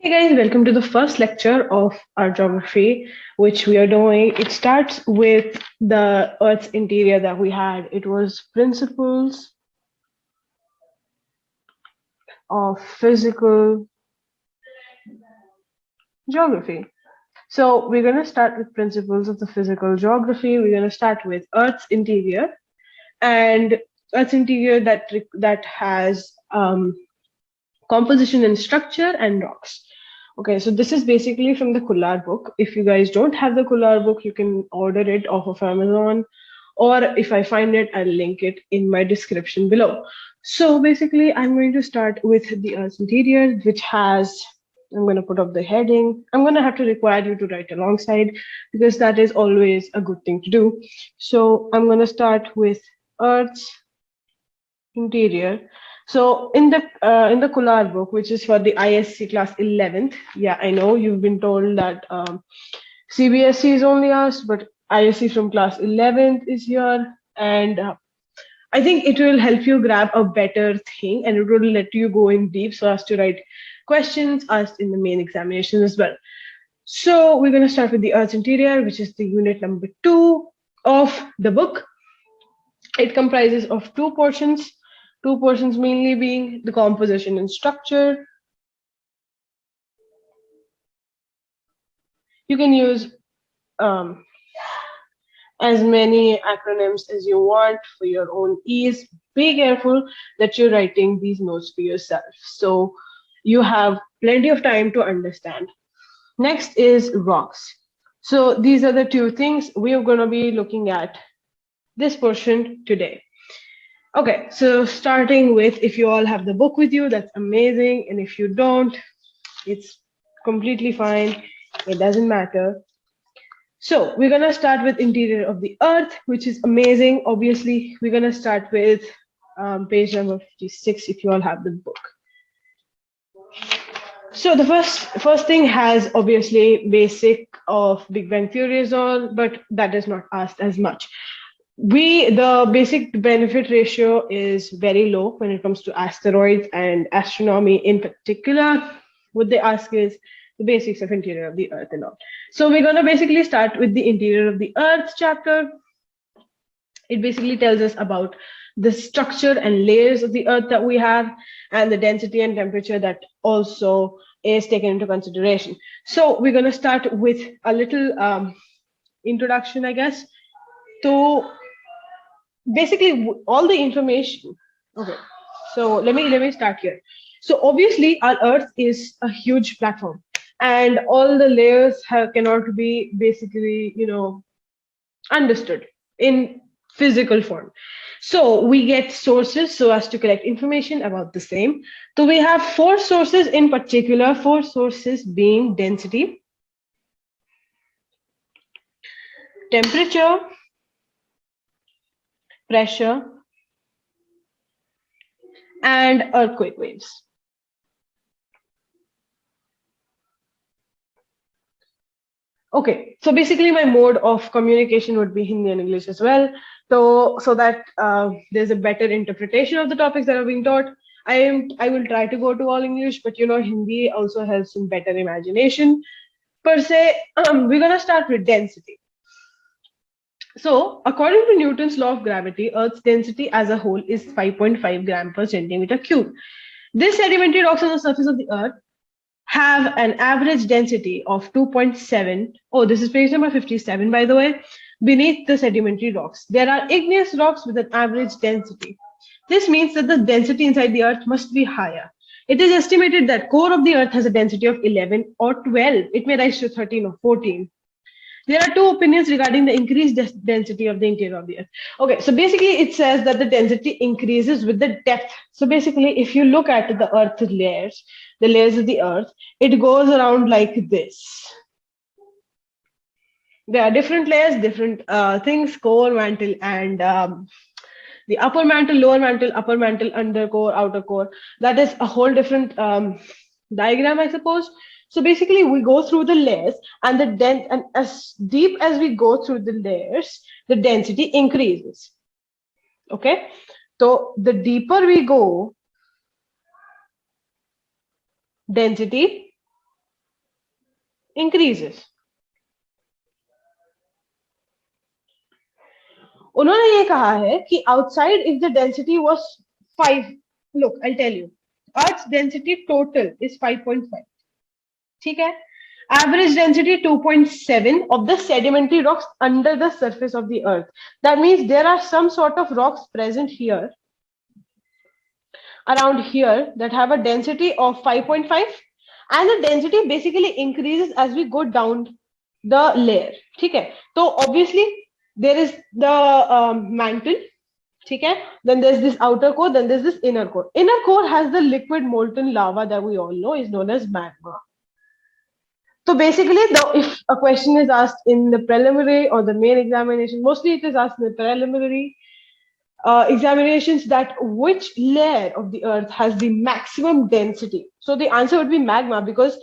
Hey guys, welcome to the first lecture of our geography, which we are doing. It starts with the Earth's interior that we had. It was principles of physical geography. So we're going to start with principles of the physical geography. We're going to start with Earth's interior and Earth's interior that has composition and structure and rocks. Okay, so this is basically from the Kular book. If you guys don't have the Kular book, you can order it off of Amazon, or if I find it, I'll link it in my description below. So basically, I'm going to start with the Earth's interior, which has, I'm going to put up the heading. I'm going to have to require you to write alongside because that is always a good thing to do. So I'm going to start with Earth's interior. So in the Kular book, which is for the ISC class 11th, yeah, I know you've been told that CBSC is only asked, but ISC from class 11th is here, and I think it will help you grab a better thing, and it will let you go in deep so as to write questions asked in the main examination as well. So we're going to start with the Earth's interior, which is the unit number 2 of the book. It comprises of two portions mainly being the composition and structure. You can use um, as many acronyms as you want for your own ease. Be careful that you're writing these notes for yourself. So you have plenty of time to understand. Next is rocks. So these are the two things we are going to be looking at this portion today. Okay, so starting with, if you all have the book with you, that's amazing. And if you don't, it's completely fine. It doesn't matter. So we're gonna start with interior of the Earth, which is amazing. Obviously, we're gonna start with page number 56 if you all have the book. So the first thing has obviously basic of Big Bang theory is all, but that is not asked as much. The basic benefit ratio is very low when it comes to asteroids and astronomy in particular. What they ask is the basics of interior of the Earth and all. So we're gonna basically start with the interior of the Earth chapter. It basically tells us about the structure and layers of the Earth that we have, and the density and temperature that also is taken into consideration. So we're gonna start with a little introduction, I guess. So basically all the information. Okay, so let me start here. So obviously our Earth is a huge platform, and all the layers cannot be basically understood in physical form. So we get sources so as to collect information about the same. So we have four sources in particular, four sources being density, temperature, pressure, and earthquake waves. Okay, so basically my mode of communication would be Hindi and English as well. So that there's a better interpretation of the topics that are being taught. I will try to go to all English, but Hindi also helps in better imagination. Per se, we're gonna start with density. So according to Newton's law of gravity, Earth's density as a whole is 5.5 gram per centimeter cube. This sedimentary rocks on the surface of the Earth have an average density of 2.7. Oh, this is page number 57, by the way. Beneath the sedimentary rocks, there are igneous rocks with an average density. This means that the density inside the Earth must be higher. It is estimated that core of the Earth has a density of 11 or 12. It may rise to 13 or 14. There are two opinions regarding the increased density of the interior of the Earth. Okay, so basically it says that the density increases with the depth. So basically, if you look at the Earth layers, the layers of the Earth, it goes around like this. There are different layers, different things, core, mantle, and the upper mantle, lower mantle, upper mantle, under core, outer core. That is a whole different diagram, I suppose. So basically, we go through the layers, and and as deep as we go through the layers, the density increases. Okay, so the deeper we go, density increases. उन्होंने ये कहा है कि outside if the density was 5, look I'll tell you, Earth's density total is 5.5, ठीक है, average density 2.7 of the sedimentary rocks under the surface of the earth. That means there are some sort of rocks present here, around here, that have a density of 5.5, and the density basically increases as we go down the layer, ठीक है. तो obviously there is the mantle, ठीक है, then there's this outer core, then there's this inner core. Inner core has the liquid molten lava that we all know is known as magma. So basically, if a question is asked in the preliminary or the main examination, mostly it is asked in the preliminary examinations, that which layer of the earth has the maximum density. So the answer would be magma, because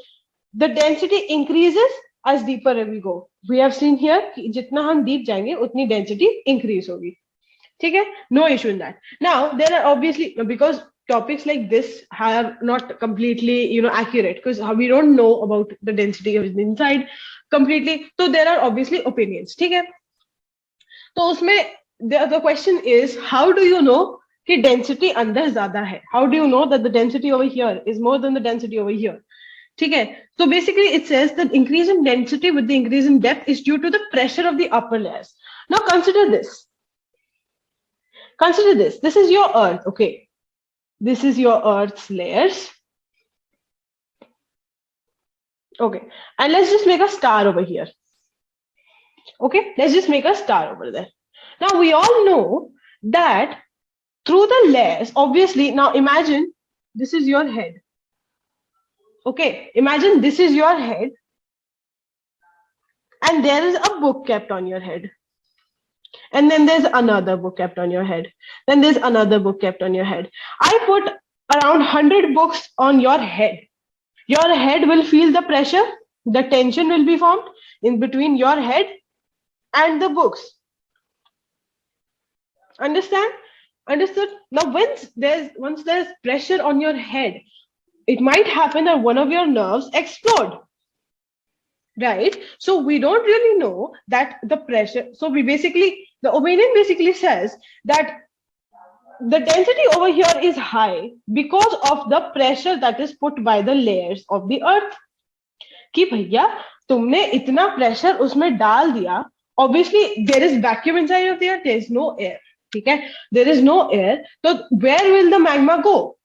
the density increases as deeper we go. We have seen here कि जितना हम deep जाएंगे उतनी density increase होगी. ठीक है? No issue in that. Now there are obviously, because topics like this are not completely accurate, because we don't know about the density of the inside completely, so there are obviously opinions, ठीक है. तो उसमें the question is, how do you know कि density अंदर ज्यादा है? How do you know that the density over here is more than the density over here? ठीक है. So basically it says that increase in density with the increase in depth is due to the pressure of the upper layers. Now consider this. Consider this. This is your earth, okay? This is your earth's layers. Okay. And let's just make a star over here. Okay. Let's just make a star over there. Now we all know that through the layers, obviously, now imagine this is your head. Okay. Imagine this is your head. And there is a book kept on your head. And then there's another book kept on your head. Then there's another book kept on your head. I put around 100 books on your head. Your head will feel the pressure. The tension will be formed in between your head and the books. Understand? Understood? Now, once there's pressure on your head, it might happen that one of your nerves explode. Right? So we don't really know that the pressure. So the opinion basically says that the density over here is high because of the pressure that is put by the layers of the earth. कि भैया तुमने इतना pressure उसमें डाल दिया. Obviously there is vacuum inside of the earth. There is no air. ठीक है? There is no air. So where will the magma go?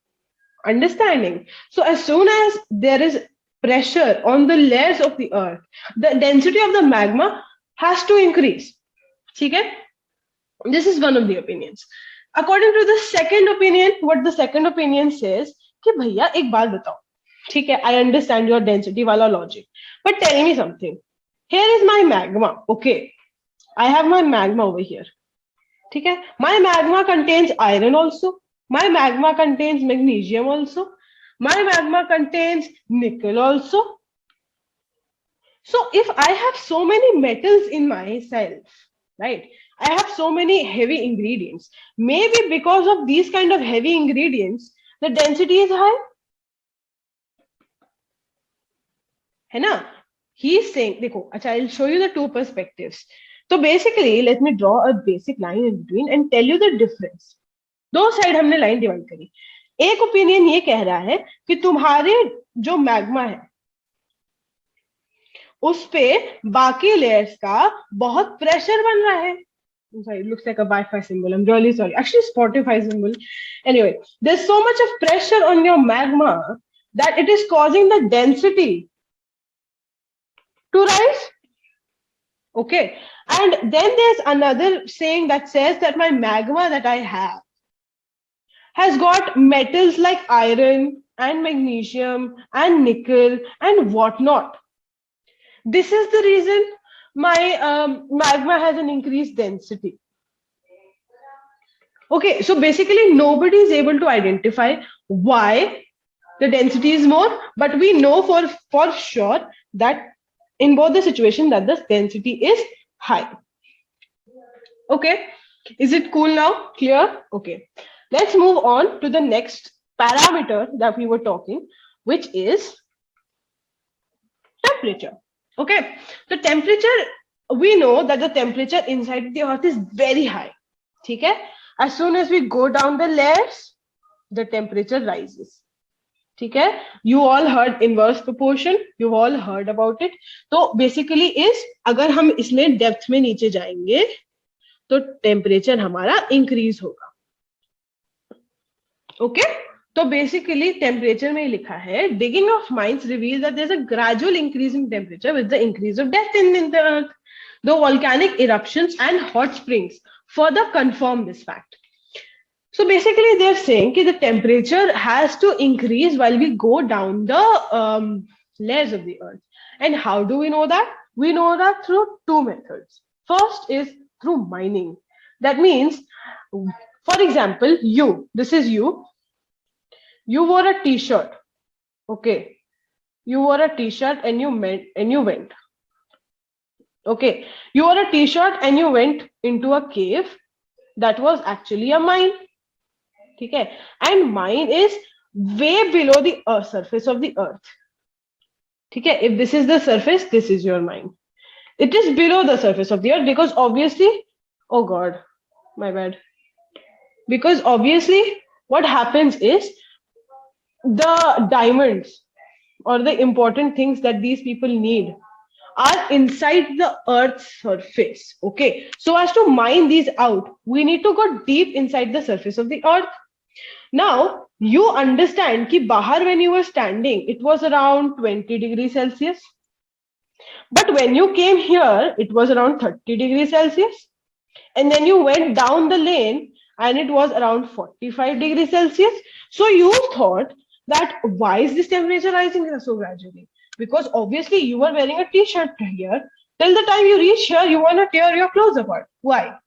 Understanding. So as soon as there is pressure on the layers of the earth, the density of the magma has to increase. Okay? This is one of the opinions. According to the second opinion, what the second opinion says, कि भैया एक बात बताओ, ठीक है, I understand your density वाला logic, but tell me something. Here is my magma, okay? I have my magma over here. ठीक है? My magma contains iron also. My magma contains magnesium also. My magma contains nickel also. So if I have so many metals in myself, right? I have so many heavy ingredients. Maybe because of these kind of heavy ingredients, the density is high. है ना? He is saying, देखो, अच्छा, I'll show you the two perspectives. So basically, let me draw a basic line in between and tell you the difference. दो side हमने line divide करी. एक opinion ये कह रहा है कि तुम्हारे जो मैग्मा है उस पे बाकी लेयर्स का बहुत प्रेशर बन रहा है. Sorry, it looks like a Wi-Fi symbol. I'm really sorry. Actually, Spotify symbol. Anyway, there's so much of pressure on your magma that it is causing the density to rise. Okay. And then there's another saying that says that my magma that I have has got metals like iron and magnesium and nickel and whatnot. This is the reason my magma has an increased density. Okay, so basically nobody is able to identify why the density is more, but we know for sure that in both the situation that the density is high. Okay, is it cool now? Clear? Okay, let's move on to the next parameter that we were talking, which is temperature. Okay, the temperature, we know that the temperature inside the earth is very high. ठीक है, as soon as we go down the layers the temperature rises. ठीक है, you all heard inverse proportion, you all heard about it. तो basically is अगर हम इसमें depth में नीचे जाएंगे तो टेम्परेचर हमारा इंक्रीज होगा. ओके, तो बेसिकली टेम्परेचर में लिखा है digging of mines reveals that there's a gradual increase in temperature with the increase of depth in the earth. The volcanic eruptions and hot springs further confirm this fact. So basically they're saying that the temperature has to increase while we go down the layers of the earth. And how do we know that? We know that through two methods. First is through mining. That means, for example, this is you wore a t-shirt. Okay, you wore a t-shirt and you went. Okay, you wore a t-shirt and you went into a cave that was actually a mine. Okay, and mine is way below the surface of the earth. Okay, if this is the surface, this is your mine. It is below the surface of the earth because obviously, oh god, my bad. Because obviously what happens is the diamonds or the important things that these people need are inside the earth's surface. Okay, so as to mine these out, we need to go deep inside the surface of the earth. Now you understand कि bahar when you were standing it was around 20 degrees Celsius, but when you came here it was around 30 degrees Celsius, and then you went down the lane and it was around 45 degrees Celsius. So you thought that why is this temperature rising so gradually? Because obviously you were wearing a t-shirt here. Till the time you reach here, you want to tear your clothes apart. Why?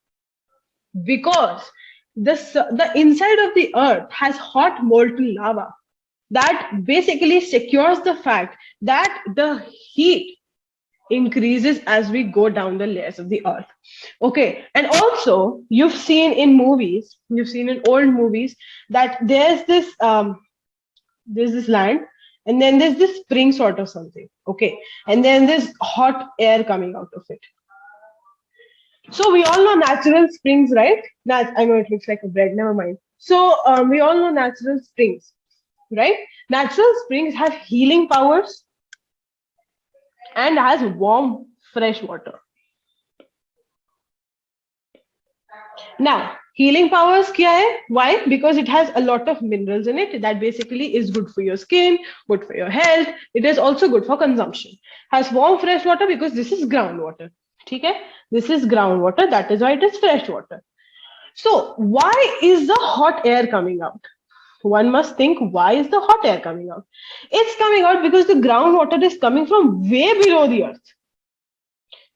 Because the inside of the earth has hot molten lava that basically secures the fact that the heat increases as we go down the layers of the earth. Okay, and also you've seen in old movies that there's this land, and then there's this spring sort of something. Okay, and then there's hot air coming out of it. So we all know natural springs, right? I know it looks like a bread, never mind. So we all know natural springs, right? Natural springs have healing powers and has warm, fresh water. Now, healing powers kya hai? Why? Because it has a lot of minerals in it that basically is good for your skin, good for your health. It is also good for consumption. Has warm, fresh water because this is groundwater. Okay? This is groundwater. That is why it is fresh water. So, why is the hot air coming out? One must think, why is the hot air coming out? It's coming out because the groundwater is coming from way below the earth.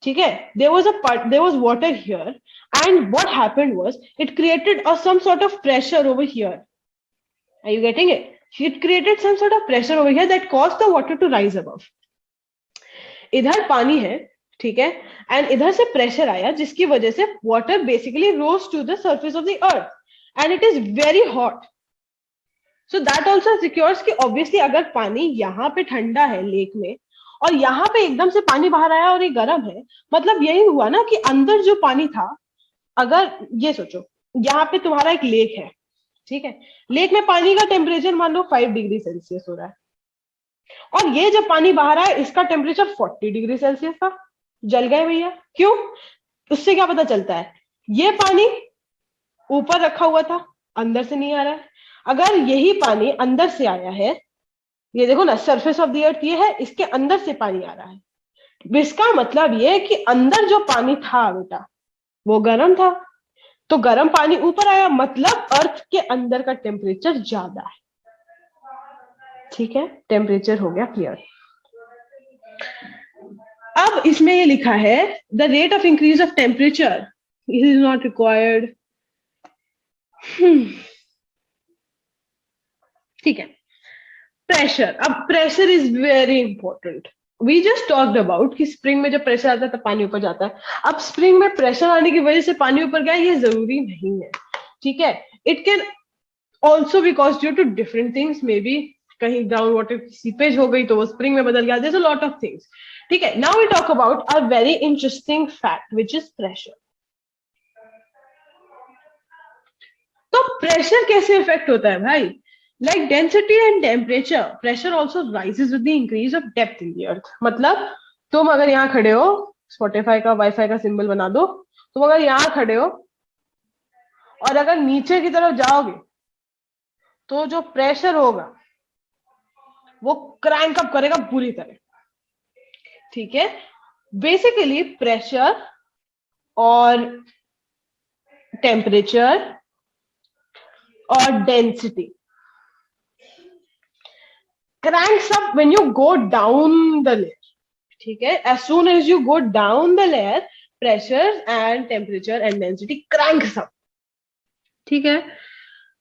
Okay? There was water here, and what happened was it created some sort of pressure over here. Are you getting it? It created some sort of pressure over here that caused the water to rise above. इधर पानी है, ठीक है, and इधर से pressure आया जिसकी वजह से water basically rose to the surface of the earth and it is very hot. So that also secures कि obviously अगर पानी यहाँ पे ठंडा है लेक में और यहाँ पे एकदम से पानी बाहर आया और ये गर्म है, मतलब यही हुआ ना कि अंदर जो पानी था, अगर ये सोचो यहाँ पे तुम्हारा एक लेक है, ठीक है, लेक में पानी का टेम्परेचर मान लो 5 डिग्री सेल्सियस हो रहा है और ये जब पानी बाहर आया इसका टेम्परेचर 40 डिग्री सेल्सियस था. जल गए भैया. क्यों? उससे क्या पता चलता है? ये पानी ऊपर रखा हुआ था, अंदर से नहीं आ रहा है. अगर यही पानी अंदर से आया है, ये देखो ना, सरफेस ऑफ द अर्थ ये है, इसके अंदर से पानी आ रहा है, इसका मतलब ये कि अंदर जो पानी था बेटा वो गर्म था, तो गर्म पानी ऊपर आया, मतलब अर्थ के अंदर का टेम्परेचर ज्यादा है. ठीक है, टेम्परेचर हो गया क्लियर. अब इसमें ये लिखा है the rate of increase of temperature is not required. ठीक है, प्रेशर. अब pressure is very important. We just talked about कि स्प्रिंग में जब प्रेशर आता है तो पानी ऊपर जाता है. अब स्प्रिंग में प्रेशर आने की वजह से पानी ऊपर गया, ये जरूरी नहीं है. ठीक है, it can also be cause due to different things, maybe कहीं ग्राउंड वाटर की सीपेज हो गई तो वो स्प्रिंग में बदल गया. There is a lot of things. ठीक है. Now we talk about a very interesting fact which is pressure. तो प्रेशर कैसे इफेक्ट होता है भाई? Like density and temperature, pressure also rises with the increase of depth in the earth. मतलब तुम अगर यहाँ खड़े हो, स्पॉटिफाई का वाईफाई का सिंबल बना दो, तुम अगर यहाँ खड़े हो और अगर नीचे की तरफ जाओगे तो जो प्रेशर होगा वो क्रैंक अप करेगा पूरी तरह. ठीक है. बेसिकली प्रेशर और टेम्परेचर और density cranks up when you go down the layer. ठीक है. As soon as you go down the layer, pressure and temperature and density cranks up. ठीक है.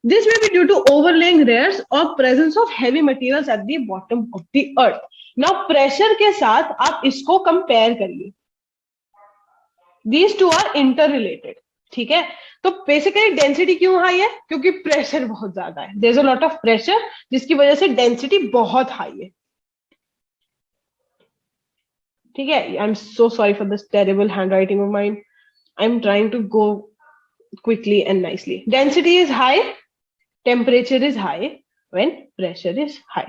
This may be due to overlaying layers or presence of heavy materials at the bottom of the earth. Now pressure के साथ आप इसको compare करिए. These two are interrelated. ठीक है. तो बेसिकली डेंसिटी क्यों हाई है? क्योंकि प्रेशर बहुत ज्यादा है. There's a lot of pressure जिसकी वजह से डेंसिटी बहुत हाई है. ठीक है. I'm so sorry for this terrible handwriting of mine. I'm trying to go quickly and nicely. Density is high, temperature is high when pressure is high.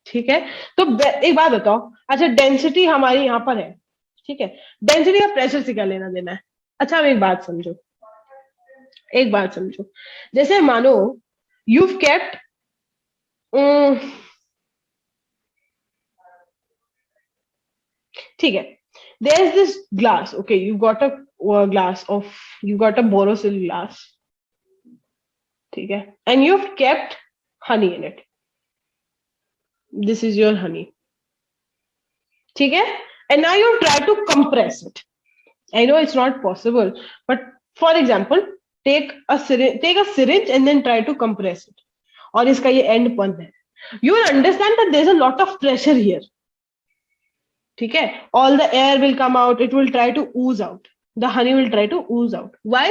ठीक है. तो एक बात बताओ, अच्छा डेंसिटी हमारी यहाँ पर है. ठीक है. डेंसिटी का प्रेशर से क्या लेना देना है? अच्छा अब एक बात समझो, एक बात समझो. जैसे मानो you've kept ठीक है, there is this glass. Okay, you got a glass of, you got a borosill glass. ठीक है. And you've kept honey in it. This is your honey. ठीक है. And now you try to compress it. I know it's not possible, but for example, take a syringe and then try to compress it. और इसका ये end बंद है. You will understand that there's a lot of pressure here. ठीक है. All the air will come out. It will try to ooze out. The honey will try to ooze out. Why?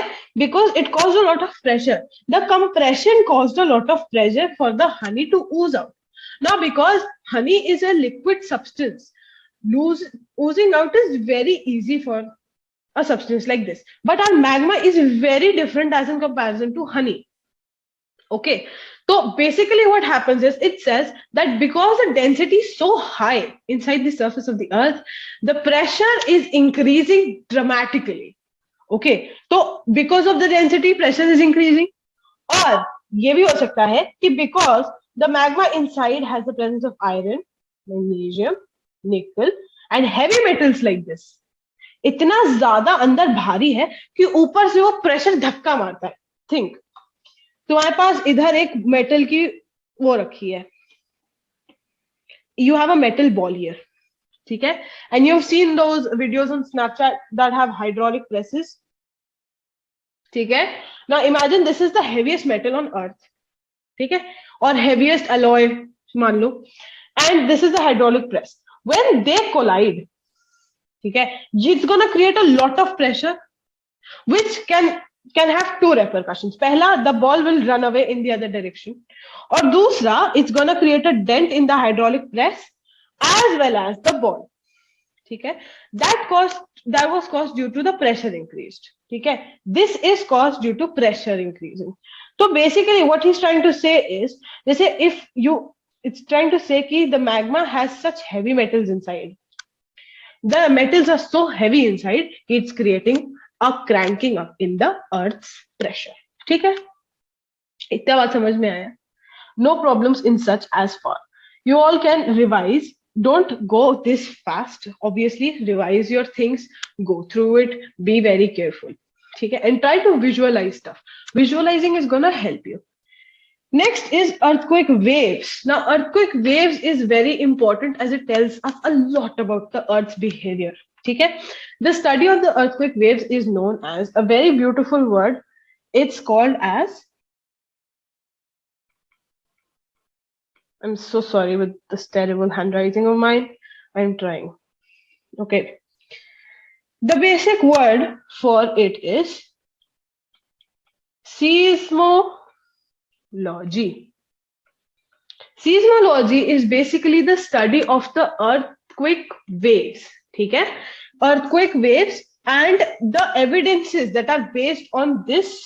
Because it caused a lot of pressure. The compression caused a lot of pressure for the honey to ooze out. Now, because honey is a liquid substance, oozing out is very easy for a substance like this. But our magma is very different as in comparison to honey. Okay. So basically what happens is it says that because the density is so high inside the surface of the earth, the pressure is increasing dramatically. Okay. So because of the density, pressure is increasing. और ये भी हो सकता है कि because the magma inside has the presence of iron, magnesium, nickel and heavy metals like this. इतना ज्यादा अंदर भारी है कि ऊपर से वो प्रेशर धक्का मारता है. थिंक तुम्हारे पास इधर एक मेटल की वो रखी है, you have a metal ball here. ठीक है. And you have seen those videos on Snapchat that have hydraulic presses. ठीक है. Now imagine this is the heaviest metal on earth. ठीक है. और हेवीएस्ट अलॉय मान लो, and this is the hydraulic press. When they collide, ठीक है, it's gonna create a lot of pressure which can have two repercussions. पहला, the ball will run away in the other direction. और दूसरा, it's gonna create a dent in the hydraulic press as well as the ball. ठीक है. That was caused due to the pressure increased. ठीक है. This is caused due to pressure increasing. So basically what he's trying to say is, जैसे it's trying to say कि the magma has such heavy metals inside. The metals are so heavy inside, it's creating a cranking up in the earth's pressure. ठीक है. इतना बात समझ में आया? No problems in such as far. You all can revise. Don't go this fast. Obviously, revise your things. Go through it. Be very careful. ठीक है. And try to visualize stuff. Visualizing is gonna help you. Next is earthquake waves. Now, earthquake waves is very important as it tells us a lot about the earth's behavior. ठीक है. The study of the earthquake waves is known as a very beautiful word. It's called as, I'm so sorry with this terrible handwriting of mine. I'm trying. Okay. The basic word for it is seismology. Seismology is basically the study of the earthquake waves. ठीक है? Earthquake waves and the evidences that are based on this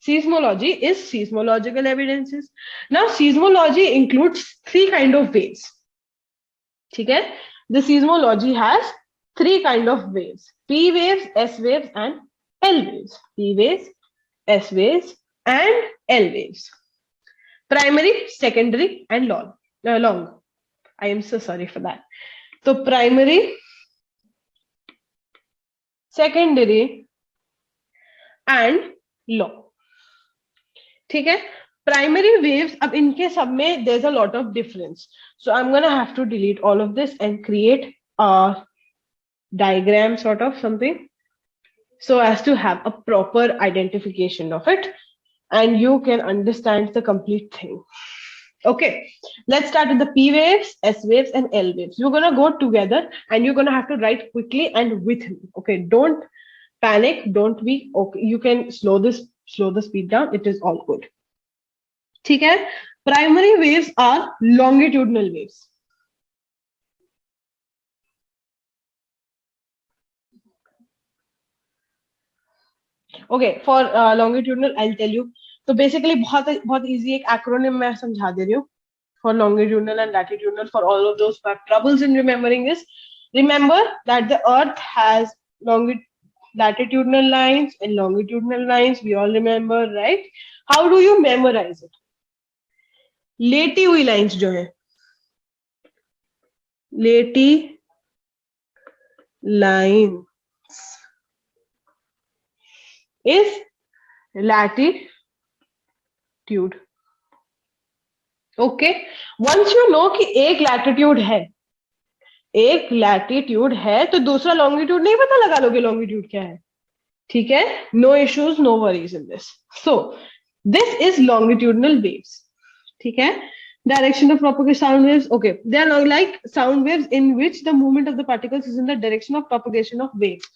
seismology is seismological evidences. Now, seismology includes three kind of waves. ठीक है? The seismology has three kind of waves: P waves, S waves, and L waves. P waves, S waves, and L waves. Primary, secondary, and long. Long. I am so sorry for that. So primary, secondary, and long. ठीक है? Primary waves, अब इनके सब में there's a lot of difference. So I'm gonna have to delete all of this and create a diagram sort of something so as to have a proper identification of it and you can understand the complete thing. Okay, let's start with the P waves, S waves, and L waves. You're gonna go together and you're gonna have to write quickly and with me. Okay, don't panic, don't be okay. You can slow the speed down. It is all good. ठीक है? Primary waves are longitudinal waves. Okay, for longitudinal, I'll tell you. तो basically बहुत easy एक acronym मैं समझा दे रही हूँ. For longitudinal and latitudinal, for all of those who have troubles in remembering this, remember that the Earth has latitudinal lines and longitudinal lines. We all remember, right? How do you memorize it? लेटी हुई lines जो है, लेटी lines is latitude. Okay, once you know कि एक latitude है तो दूसरा लॉन्गिट्यूड नहीं पता लगा लोगे लॉन्गिट्यूड क्या है. ठीक है? No issues, no worries in this. So this is longitudinal waves. ठीक है? Direction of propagation sound waves. Okay, they are like sound waves in which the movement of the particles is in the direction of propagation of waves.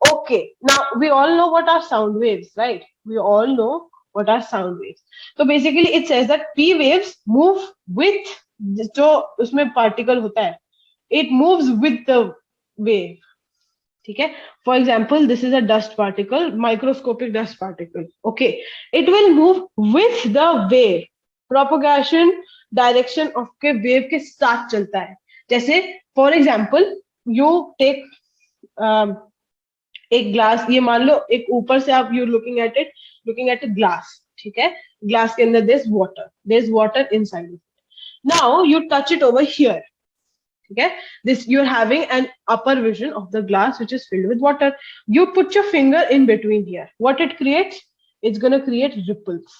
Okay, now we all know what are sound waves, right? We all know what are sound waves. So basically, it says that P waves move with जो उसमें particle होता है, it moves with the wave. ठीक है? For example, this is a dust particle, microscopic dust particle. Okay, it will move with the wave. Propagation direction of के wave के साथ चलता है. जैसे फॉर एग्जाम्पल यू टेक एक ग्लास, ये मान लो एक ऊपर से आप you looking at a glass. ठीक है? ग्लास के अंदर there is water inside. Now you touch it over here. Okay, this you're having an upper vision of the glass which is filled with water. You put your finger in between here. What it creates? It's going to create ripples.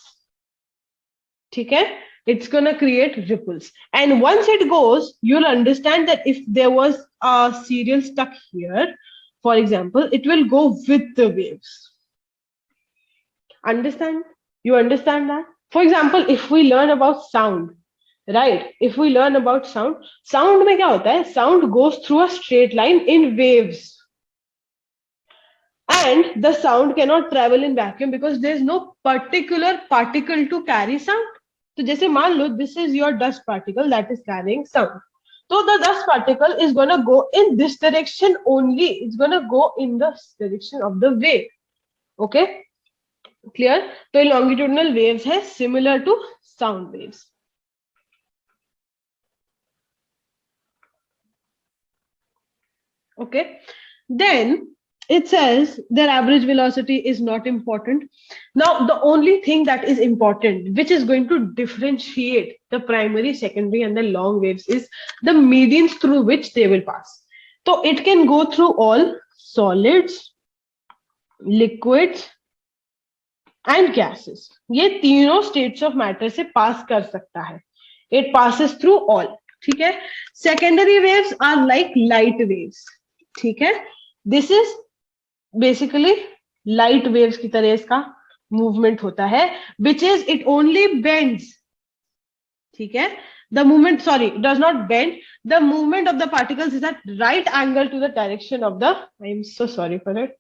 Okay, it's going to create ripples, and once it goes, you'll understand that if there was a cereal stuck here, for example, it will go with the waves. Understand? You understand that? For example, if we learn about sound, right? If we learn about sound में क्या होता है? Sound goes through a straight line in waves. And the sound cannot travel in vacuum because there is no particular particle to carry sound. तो जैसे मान लो this is your dust particle that is carrying sound. So the dust particle is going to go in this direction only. It's going to go in the direction of the wave. Okay? Clear? तो longitudinal waves है similar to sound waves. Okay, then it says their average velocity is not important. Now the only thing that is important, which is going to differentiate the primary, secondary, and the long waves, is the medians through which they will pass. So it can go through all solids, liquids, and gases. ये तीनों states of matter से pass कर सकता है. It passes through all. ठीक है? Secondary waves are like light waves. ठीक है? This is basically light waves की तरह इसका movement होता है, which is it only bends. ठीक है? The movement, sorry, does not bend. The movement of the particles is at right angle to the direction of the, I am so sorry for it,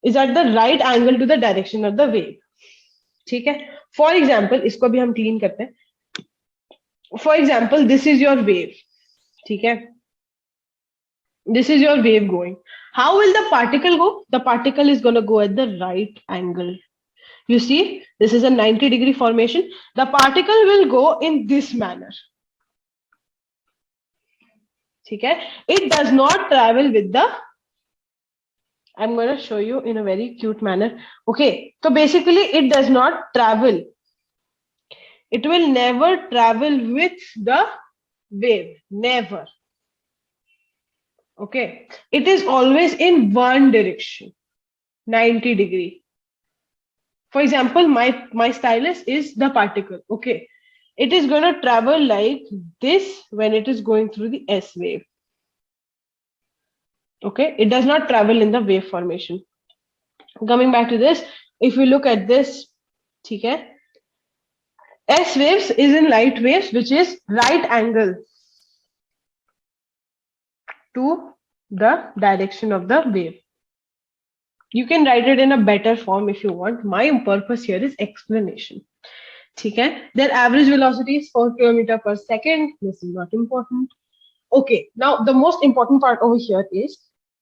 is at the right angle to the direction of the wave. ठीक है? For example, इसको भी हम clean करते हैं. For example this is your wave, ठीक है, this is your wave going. How will the particle go? The particle is going to go at the right angle. You see, this is a 90-degree formation. The particle will go in this manner. Okay? It does not travel with the. I'm going to show you in a very cute manner. Okay, so basically, it does not travel. It will never travel with the wave. Never. Okay, it is always in one direction, 90 degree. For example, my stylus is the particle. Okay, it is going to travel like this when it is going through the S wave. Okay, it does not travel in the wave formation. Coming back to this, if we look at this, okay, S waves is in light waves, which is right angle to the direction of the wave. You can write it in a better form if you want. My purpose here is explanation. Okay, their average velocity is 4 km per second. This is not important. Okay, now the most important part over here is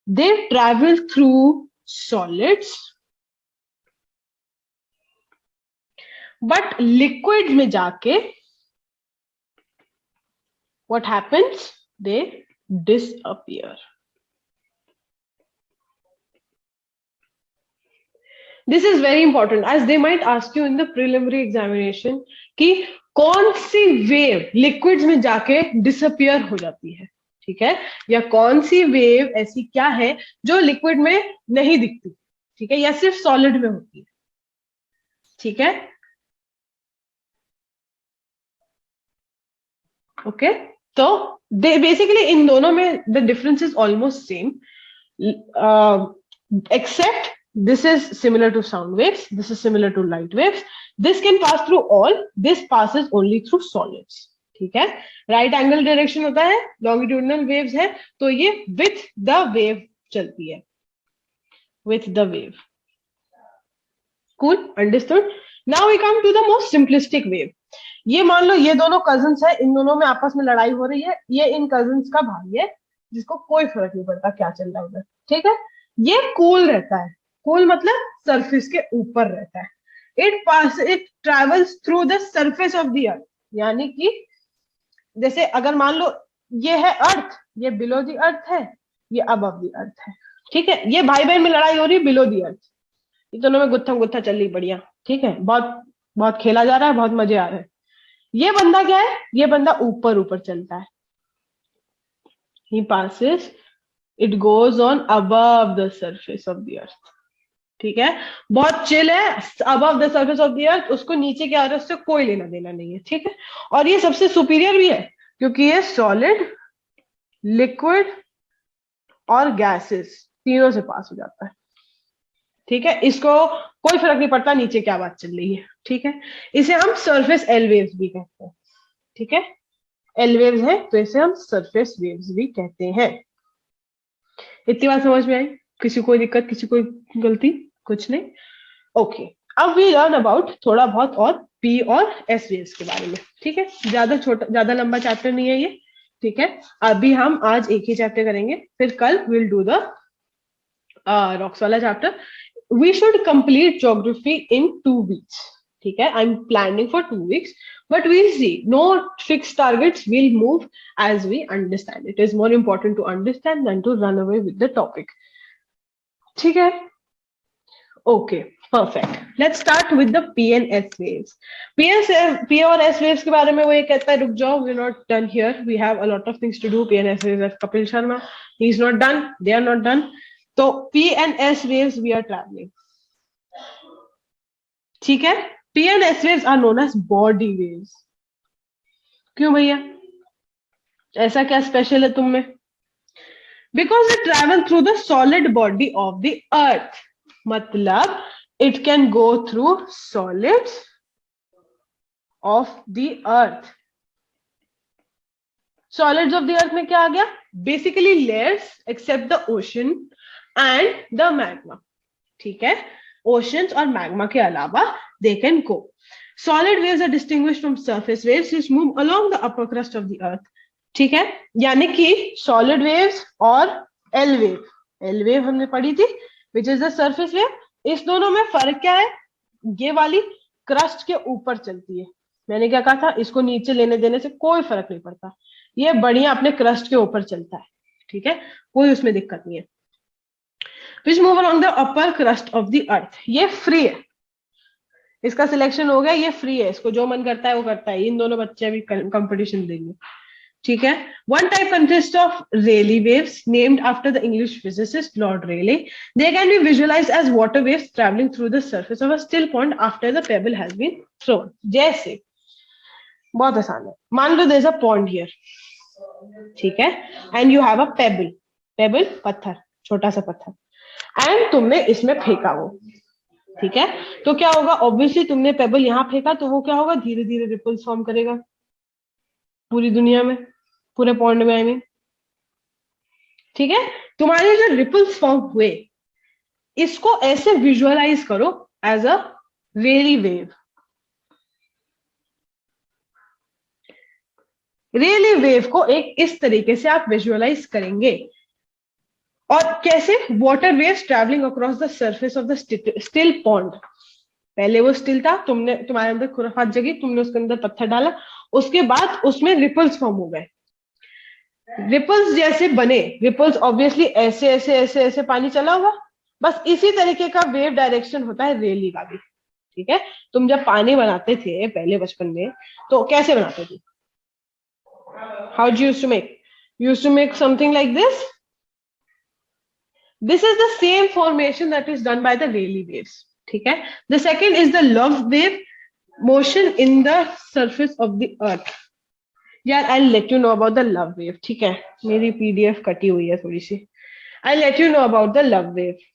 they travel through solids, but liquid में जाके what happens? They disappear. This is very important as they might ask you in the preliminary examination कि कौन सी wave liquids में जाके disappear हो जाती है, ठीक है, या कौन सी वेव ऐसी क्या है जो लिक्विड में नहीं दिखती, ठीक है, या सिर्फ सॉलिड में होती है, ठीक है, ओके, तो बेसिकली इन दोनों में the difference is almost same except this is similar to sound waves, this is similar to light waves, this can pass through all, this passes only through solids, ठीक है, राइट एंगल डायरेक्शन होता है, longitudinal waves है, तो ये with the wave चलती है, with the wave. Cool, understood. Now we come to the most simplistic wave. ये मान लो ये दोनों कजिन्स है, इन दोनों में आपस में लड़ाई हो रही है, ये इन कजिन्स का भाई है जिसको कोई फर्क नहीं पड़ता क्या चल रहा है उधर, ठीक है, ये कूल रहता है, कूल मतलब सरफेस के ऊपर रहता है, it travels through the surface of the अर्थ, यानी कि जैसे अगर मान लो ये है अर्थ, ये बिलो द अर्थ है, ये अबव द अर्थ है, ठीक है, ये भाई बहन में लड़ाई हो रही है बिलो द अर्थ, ये दोनों में गुत्थम गुत्था चल रही बढ़िया, ठीक है, बहुत बहुत खेला जा रहा है, बहुत मजे आ रहे हैं. ये बंदा क्या है, ये बंदा ऊपर ऊपर चलता है, he passes, it goes on above the surface of the earth, ठीक है, बहुत चिल है, above the surface of the earth, उसको नीचे के अर्थ से कोई लेना देना नहीं है, ठीक है, और ये सबसे सुपीरियर भी है क्योंकि ये सॉलिड, लिक्विड और गैसेस तीनों से पास हो जाता है, ठीक है, इसको कोई फर्क नहीं पड़ता नीचे क्या बात चल रही है, ठीक है, इसे हम सरफेस एल वेव्स भी कहते हैं, ठीक है, एल वेव्स है तो इसे हम सरफेस वेव्स भी कहते हैं. इतनी बात समझ में आई? किसी कोई दिक्कत, किसी कोई गलती? कुछ नहीं. ओके, अब वी लर्न अबाउट थोड़ा बहुत और पी और एस वेव्स के बारे में, ठीक है, ज्यादा छोटा ज्यादा लंबा चैप्टर नहीं है ये, ठीक है, अभी हम आज एक ही चैप्टर करेंगे, फिर कल विल डू द रॉक्स वाला chapter. We should complete geography in 2 weeks, ठीक है, I am planning for 2 weeks, but we'll see. No fixed targets. We'll move as we understand. It is more important to understand than to run away with the topic. ठीक है? Okay, perfect. Let's start with the P and S waves. P और S waves के बारे में वो ये कहता है रुक जाओ, we're not done here. We have a lot of things to do. P and S waves. Kapil Sharma, he's not done. They are not done. So P and S waves we are traveling. ठीक है? P and S waves are known as body waves. क्यों भैया? ऐसा क्या special है तुम में? Because they travel through the solid body of the earth. मतलब it can go through solids of the earth. Solids of the earth में क्या आ गया? Basically layers except the ocean and the magma. ठीक है? Oceans और magma के अलावा they can go. Solid waves are distinguished from surface waves which move along the upper crust of the earth. ठीक है, यानी कि सॉलिड वेव्स और एल वेव, एल वेव हमने पढ़ी थी which is the surface wave, इस दोनों में फर्क क्या है? ये वाली क्रस्ट के ऊपर चलती है, मैंने क्या कहा था, इसको नीचे लेने देने से कोई फर्क नहीं पड़ता, ये बढ़िया अपने क्रस्ट के ऊपर चलता है। ठीक है, कोई उसमें दिक्कत नहीं है। Which move along the upper crust of the अर्थ, ये फ्री है, इसका सिलेक्शन हो गया, ये फ्री है, इसको जो मन करता है वो करता है, इन दोनों बच्चे अभी कंपटीशन देंगे। ठीक है, one type consist of Rayleigh waves named after the English physicist Lord Rayleigh. They can be visualized as water waves travelling through the surface of a still pond after the pebble has been thrown. जैसे, बहुत आसान है, मान लो there is a pond here, ठीक है, and you have a pebble, pebble पत्थर, छोटा सा पत्थर, एंड तुमने इसमें फेंका वो। ठीक है, तो क्या होगा, ऑब्वियसली तुमने पेबल यहां फेंका तो वो क्या होगा, धीरे धीरे रिपल्स फॉर्म करेगा पूरी दुनिया में, पूरे पॉन्ड में, आई मीन। ठीक है, तुम्हारे जो रिपल्स फॉर्म हुए, इसको ऐसे विजुअलाइज करो as a Rayleigh wave. Rayleigh wave को एक इस तरीके से आप विजुअलाइज करेंगे, और कैसे, water waves travelling across the surface of the still pond. पहले वो स्टिल था, तुमने, तुम्हारे अंदर खुराफात जगी, तुमने उसके अंदर पत्थर डाला, उसके बाद उसमें रिपल्स फॉर्म हो गए। रिपल्स जैसे बने, रिपल्स ऑब्वियसली ऐसे ऐसे ऐसे ऐसे पानी चला होगा, बस इसी तरीके का वेव डायरेक्शन होता है रेली का भी। ठीक है, तुम जब पानी बनाते थे पहले बचपन में, तो कैसे बनाते थे? How do used to make? Used to make something like this. This is the same formation that is done by the Rayleigh waves. ठीक है, the second is the love wave motion in the surface of the earth. यार, I'll let you know about the love wave. ठीक है, मेरी PDF कटी हुई है थोड़ी सी। I'll let you know about the love wave.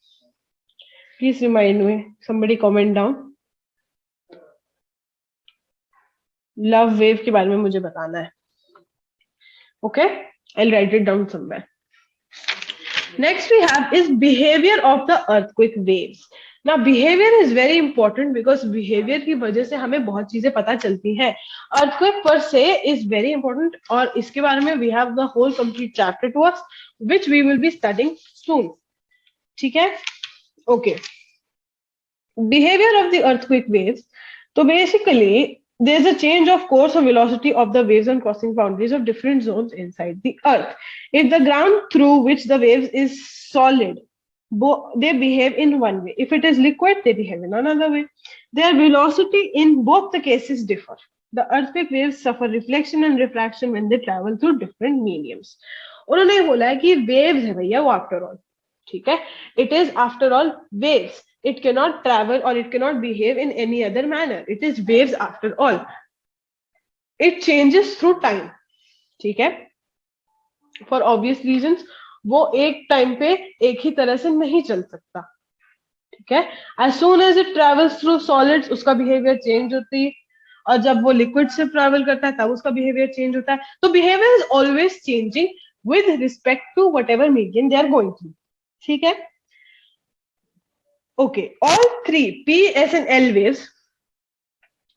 Please remind me. Somebody comment down. Love wave के बारे में मुझे बताना है. Okay, I'll write it down somewhere. Next we have is behavior of the earthquake waves. Now behavior is very important because behavior की वजह से हमें बहुत चीजें पता चलती हैं. Earthquake per se is very important और इसके बारे में we have the whole complete chapter to us which we will be studying soon. ठीक है? Okay. Behavior of the earthquake waves. So basically there is a change of course or velocity of the waves on crossing boundaries of different zones inside the earth. If the ground through which the waves is solid, they behave in one way. If it is liquid, they behave in another way. Their velocity in both the cases differ. The earthquake waves suffer reflection and refraction when they travel through different mediums. उन्होंने बोला है कि waves है भैया वो after all, ठीक है? It is after all waves. It cannot travel or it cannot behave in any other manner. It is waves after all. It changes through time. ठीक है? For obvious reasons, वो एक time पे एक ही तरह से नहीं चल सकता. ठीक है? As soon as it travels through solids, उसका behavior change होती है, और जब वो liquid से travel करता है तब उसका behavior change होता है. तो behavior is always changing with respect to whatever medium they are going through. ठीक है? Okay, all three P, S and L waves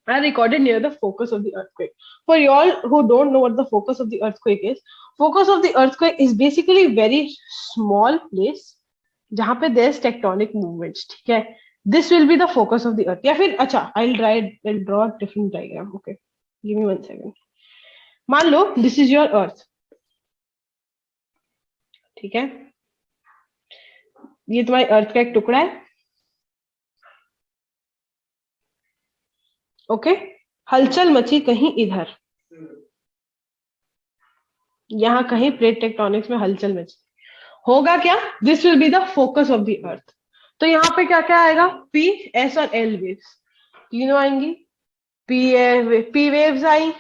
are recorded near the focus of the earthquake. For you all who don't know what the focus of the earthquake is, focus of the earthquake is basically very small place जहां पे there's tectonic movements. ठीक है, this will be the focus of the earth. या फिर अच्छा, I'll draw a different diagram. Okay, give me 1 second. मान लो this is your earth. ठीक है, ये तुम्हारी अर्थ का एक टुकड़ा है. ओके, हलचल मची कहीं इधर, यहां कहीं प्लेट टेक्टोनिक्स में हलचल मची, होगा क्या? This will be the focus of the अर्थ. तो यहाँ पे क्या क्या आएगा? पी, एस और एल वेव्स तीनों आएंगी. पी वेव्स आई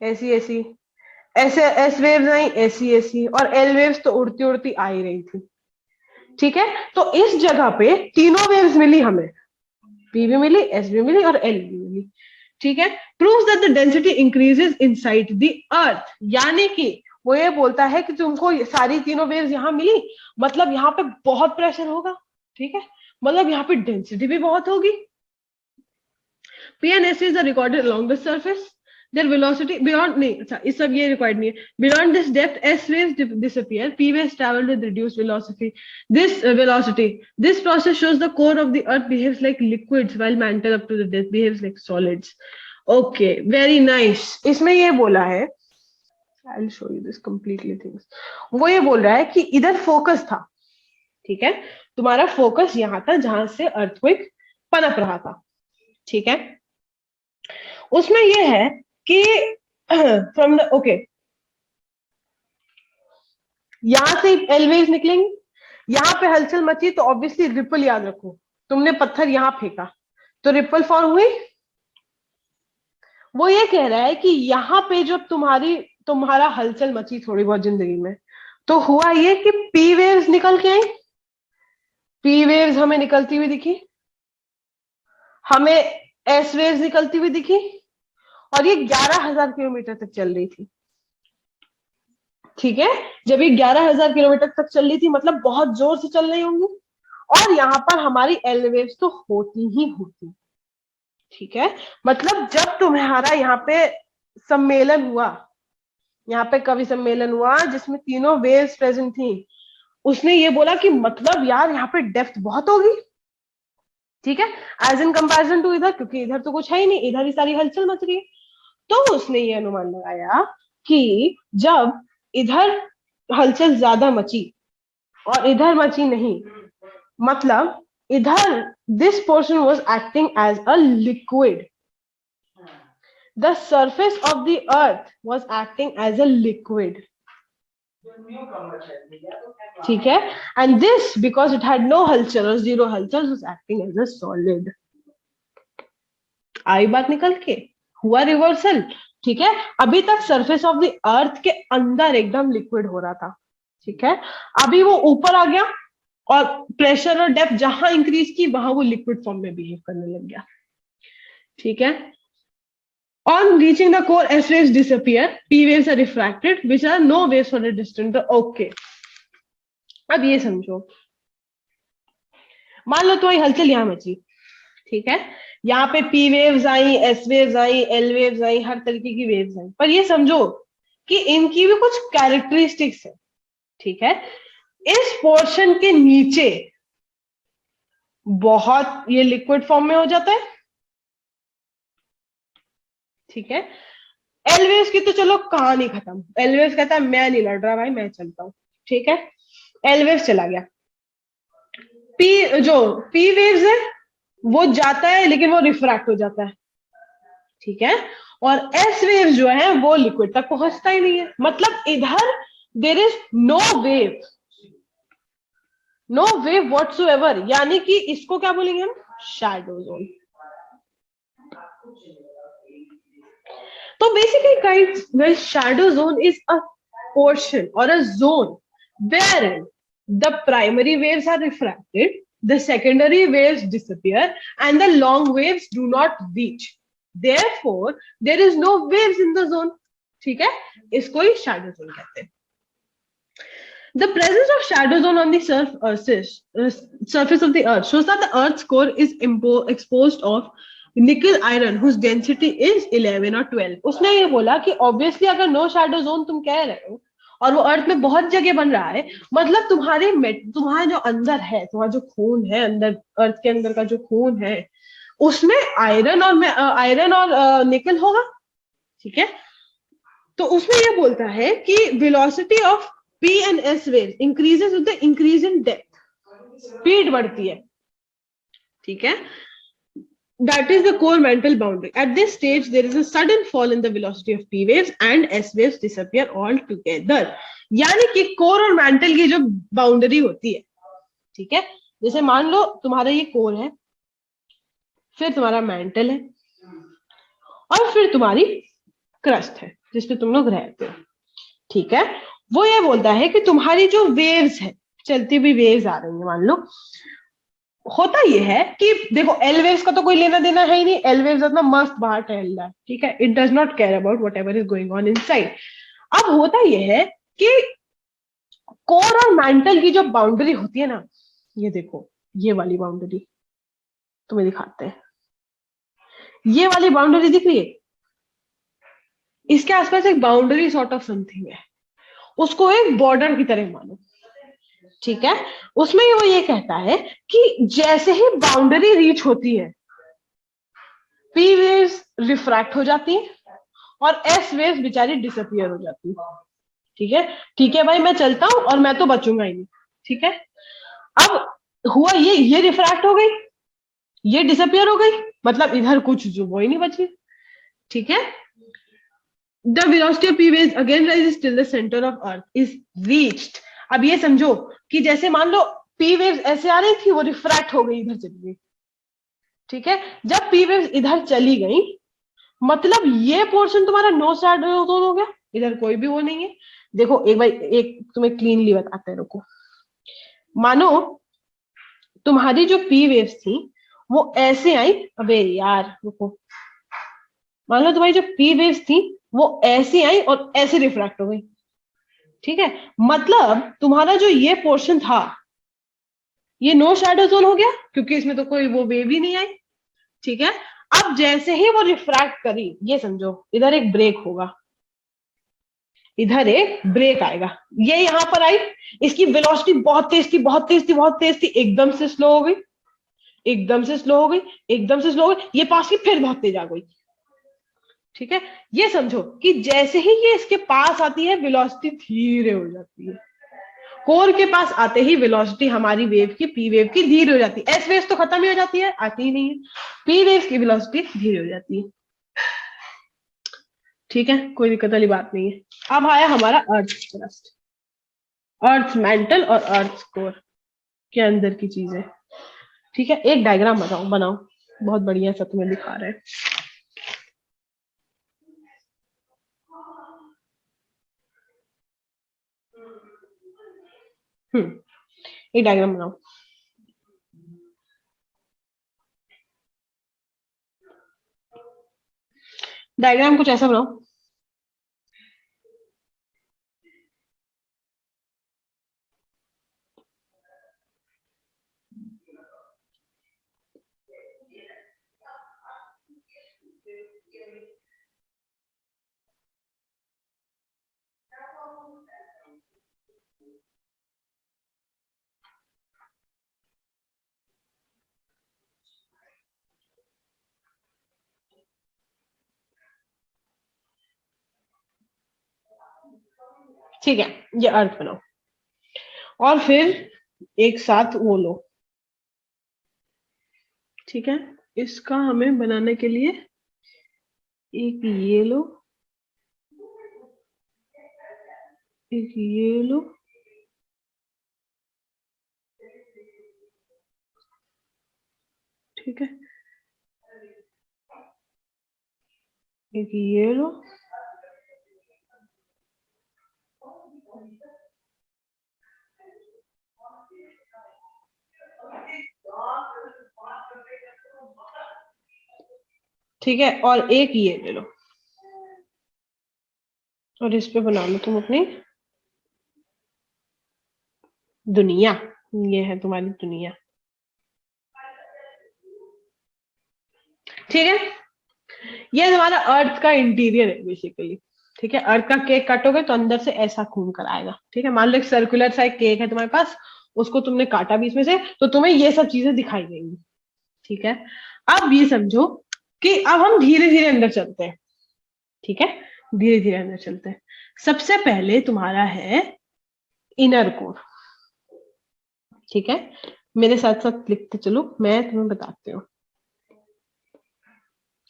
ऐसी ऐसी, एस वेव्स आई ऐसी ऐसी, और एल वेव्स तो उड़ती उड़ती आ ही रही थी. ठीक है, तो इस जगह पे तीनों वेव्स मिली हमें, पी भी मिली, एस भी मिली और एल भी मिली. ठीक है, proves that the density increases inside the earth. यानी कि वो ये बोलता है कि तुमको सारी तीनों वेव्स यहाँ मिली, मतलब यहाँ पे बहुत प्रेशर होगा. ठीक है, मतलब यहाँ पे डेंसिटी भी बहुत होगी. P and S waves are recorded along the surface. Their velocity beyond नहीं अच्छा इस सब ये required नहीं है. Beyond this depth, S waves disappear. P waves travel with reduced velocity. This process shows the core of the Earth behaves like liquids while mantle up to the depth behaves like solids. Okay, very nice. इसमें ये बोला है. I'll show you this completely things. वो ये बोल रहा है कि इधर फोकस था, ठीक है, तुम्हारा फोकस यहाँ था जहां से अर्थक्वेक पनप रहा था, ठीक है. उसमें ये है कि फ्रॉम द ओके यहां से एल वेव्स निकलेंगी, यहाँ पे हलचल मची तो ऑब्वियसली रिपल याद रखो, तुमने पत्थर यहां फेंका तो रिपल फॉर्म हुई. वो ये कह रहा है कि यहाँ पे जब तुम्हारा हलचल मची थोड़ी बहुत जिंदगी में, तो हुआ ये कि पी वेव्स निकल के आई. पी वेव्स हमें निकलती हुई दिखी, हमें एस वेव्स निकलती हुई दिखी, और ये 11,000 किलोमीटर तक चल रही थी, ठीक है. जब ये 11,000 किलोमीटर तक चल रही थी मतलब बहुत जोर से चल रही होंगी, और यहाँ पर हमारी एल वेव्स तो होती ही होती, ठीक है. मतलब जब तुम्हारा यहाँ पे सम्मेलन हुआ, यहाँ पे कवि सम्मेलन हुआ जिसमें तीनों वेव्स प्रेजेंट थी, उसने ये बोला कि मतलब यार यहाँ पे डेप्थ बहुत होगी, ठीक है, एज इन कंपैरिजन टू इधर, क्योंकि इधर तो कुछ है ही नहीं, इधर ही सारी हलचल मच रही है. तो उसने ये अनुमान लगाया कि जब इधर हलचल ज्यादा मची और इधर मची नहीं, मतलब इधर this portion was acting as a liquid, the surface of the earth was acting as a liquid, ठीक है. And this because it had no हलचल और जीरो हलचल was acting as a solid. आई बात निकल के, हुआ रिवर्सल, ठीक है. अभी तक सरफेस ऑफ द अर्थ के अंदर एकदम लिक्विड हो रहा था, ठीक है. अभी वो ऊपर आ गया और प्रेशर और डेप्थ जहां इंक्रीज की वहां वो लिक्विड फॉर्म में बिहेव करने लग गया, ठीक है. On reaching the core, S waves disappear, P waves are refracted, which are no waves for a distant. Okay. अब ये समझो, मान लो तुम्हारी हलचल यहां मची, ठीक है, यहाँ पे पी वेव्स आई, एस वेव्स आई, एल वेव्स आई, हर तरीके की वेव्स आई, पर ये समझो कि इनकी भी कुछ कैरेक्टरिस्टिक्स है, ठीक है. इस पोर्शन के नीचे बहुत ये लिक्विड फॉर्म में हो जाता है, ठीक है. एल वेव्स की तो चलो कहानी खत्म, एल वेव्स कहता है मैं नहीं लड़ रहा भाई, मैं चलता हूं, ठीक है. एल वेव्स चला गया. पी वेव्स है वो जाता है लेकिन वो रिफ्रैक्ट हो जाता है, ठीक है. और एस वेव्स जो है वो लिक्विड तक पहुंचता ही नहीं है, मतलब इधर there is no wave whatsoever, यानी कि इसको क्या बोलेंगे हम, शैडो जोन. तो basically guys, well, shadow zone is a portion or a zone wherein the primary waves are refracted, the secondary waves disappear, and the long waves do not reach. Therefore, there is no waves in the zone. ठीक है, इसको ही shadow zone कहते हैं. The presence of shadow zone on the surface of the earth shows that the earth's core is exposed of निकल iron whose density is 11 और 12. उसने ये बोला कि ऑब्वियसली अगर नो शैडो जोन तुम कह रहे हो और वो अर्थ में बहुत जगह बन रहा है, मतलब तुम्हारे जो अंदर है, तुम्हारा जो खून है अंदर, अर्थ के अंदर का जो खून है, उसमें आयरन और निकल होगा, ठीक है. तो उसमें ये बोलता है कि velocity of P and S wave increases with the increase in depth, speed बढ़ती है, ठीक है. That is the core mental boundary. At this stage, there is a sudden fall in the velocity of P waves and S waves disappear altogether. यानी कि core और mental की जो boundary होती है, ठीक है, जैसे मान लो तुम्हारा ये कोर है, फिर तुम्हारा मेंटल है, और फिर तुम्हारी क्रस्ट है जिसपे तुम लोग रहते हो, ठीक है. वो ये बोलता है कि तुम्हारी जो वेव्स है, चलती हुई वेव्स आ रही है, मान लो, होता यह है कि देखो एल वेव्स का तो कोई लेना देना है ही नहीं, एल वेव्स अपना मस्त बाहर टहल रहा है, ठीक है, it does not care about whatever is going on inside. अब होता यह है कि कोर और मेंटल की जो बाउंड्री होती है ना, ये देखो, ये वाली बाउंड्री तुम्हें दिखाते हैं, ये वाली बाउंड्री दिख रही है, इसके आसपास एक बाउंड्री सॉर्ट ऑफ समथिंग है, उसको एक बॉर्डर की तरह मानो। ठीक है, उसमें वो ये कहता है कि जैसे ही बाउंड्री रीच होती है, पी वेव्स रिफ्रैक्ट हो जाती है और एस वेव्स बेचारी डिसअपियर हो जाती है। ठीक है, ठीक है भाई, मैं चलता हूं और मैं तो बचूंगा ही नहीं। ठीक है, अब हुआ ये रिफ्रैक्ट हो गई, ये डिसअपियर हो गई, मतलब इधर कुछ जो वो ही नहीं बची। ठीक है, the velocity of P waves again rises till the centre of earth is reached. अब ये समझो कि जैसे मान लो पी वेव्स ऐसे आ रही थी, वो रिफ्रैक्ट हो गई, इधर चली गई। ठीक है, जब पी वेव्स इधर चली गई, मतलब ये पोर्शन तुम्हारा नो सैड हो गया, इधर कोई भी वो नहीं है। देखो एक भाई, एक तुम्हें क्लीनली बताते हैं, रुको। मानो तुम्हारी जो पी वेव्स थी वो ऐसे आई, अबे यार रुको, मान लो तुम्हारी जो पी वेव्स थी वो ऐसे आई और ऐसे रिफ्रैक्ट हो गई। ठीक है, मतलब तुम्हारा जो ये पोर्शन था, ये नो शैडो जोन हो गया, क्योंकि इसमें तो कोई वो वेव ही नहीं आई। ठीक है, अब जैसे ही वो रिफ्रैक्ट करी, ये समझो इधर एक ब्रेक होगा, इधर एक ब्रेक आएगा, ये यहां पर आई, इसकी वेलोसिटी बहुत तेज थी, बहुत तेज थी, बहुत तेज थी, एकदम से स्लो हो गई, एकदम से स्लो हो गई, एकदम से स्लो हो गई, ये पास की फिर बहुत तेज आ गई। ठीक है, ये समझो कि जैसे ही ये इसके पास आती है, वेलोसिटी धीरे हो जाती है। कोर के पास आते ही वेलोसिटी हमारी वेव की, पी वेव की, धीरे हो जाती है। एस वेव तो खत्म ही हो जाती है, आती ही नहीं है। पी वेव की वेलोसिटी धीरे हो जाती है। ठीक है, कोई दिक्कत वाली बात नहीं है। अब आया हमारा अर्थ क्रस्ट, अर्थ मेंटल और अर्थ कोर के अंदर की चीजें। ठीक है, एक डायग्राम बनाओ बनाओ, बहुत बढ़िया सा तुम्हें दिखा रहे हैं। एक डायग्राम बनाओ। डायग्राम कुछ ऐसा बनाओ। ठीक है, ये अर्थ बनाओ, और फिर एक साथ वो लो। ठीक है, इसका हमें बनाने के लिए एक ये लो, एक ये लो, ठीक है, एक ये लो, ठीक है, और एक ये ले लो, और इस पे बना लो तुम अपनी दुनिया। ये है तुम्हारी दुनिया। ठीक है, ये तुम्हारा अर्थ का इंटीरियर है बेसिकली। ठीक है, अर्थ का केक काटोगे तो अंदर से ऐसा घूम कर आएगा। ठीक है, मान लो एक सर्कुलर सा एक केक है तुम्हारे पास, उसको तुमने काटा बीच में से, तो तुम्हें ये सब चीजें दिखाई देंगी। ठीक है, अब ये समझो कि अब हम धीरे धीरे अंदर चलते हैं। ठीक है, धीरे धीरे अंदर चलते हैं। सबसे पहले तुम्हारा है इनर कोर। ठीक है, मेरे साथ साथ लिखते चलो, मैं तुम्हें बताती हूँ।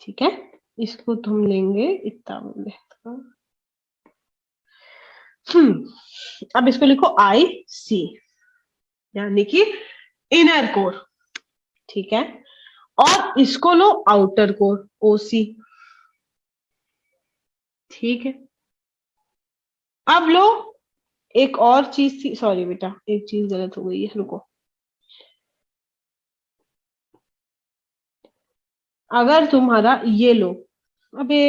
ठीक है, इसको तुम लेंगे इतना बोले। अब इसको लिखो आई सी, यानी कि इनर कोर। ठीक है, और इसको लो आउटर कोर, ओ सी। ठीक है, अब लो एक और चीज थी, सॉरी बेटा एक चीज गलत हो गई है, रुको। अगर तुम्हारा ये लो, अबे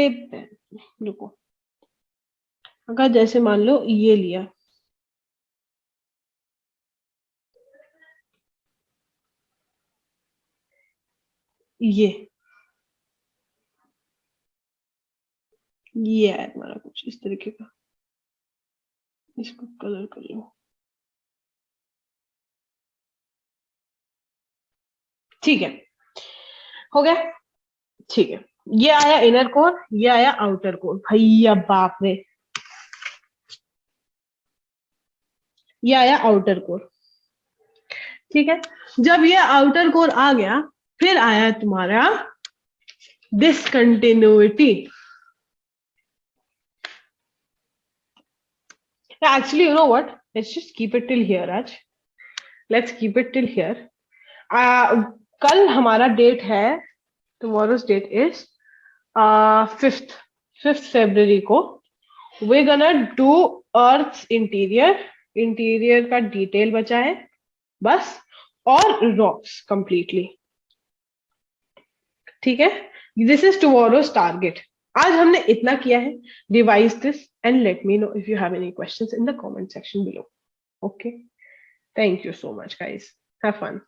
रुको, अगर जैसे मान लो ये लिया, ये ये है तुम्हारा कुछ इस तरीके का, इसको कलर कर लो, ठीक है, हो गया, ठीक है। ये आया इनर कोर, ये आया आउटर कोर, भैया बाप रे, ये आया आउटर कोर, ठीक है। जब ये आउटर कोर आ गया, फिर आया तुम्हारा discontinuity. Actually you know what, let's just keep it till here आज, let's keep it till here. कल हमारा डेट है, tomorrow's date is 5th, 5th February को we gonna do earth interior, interior का डिटेल बचा है बस, और रॉक्स कंप्लीटली, ठीक है। This is tomorrow's target. आज हमने इतना किया है। Revise this and let me know if you have any questions in the comment section below. Okay, thank you so much guys, have fun.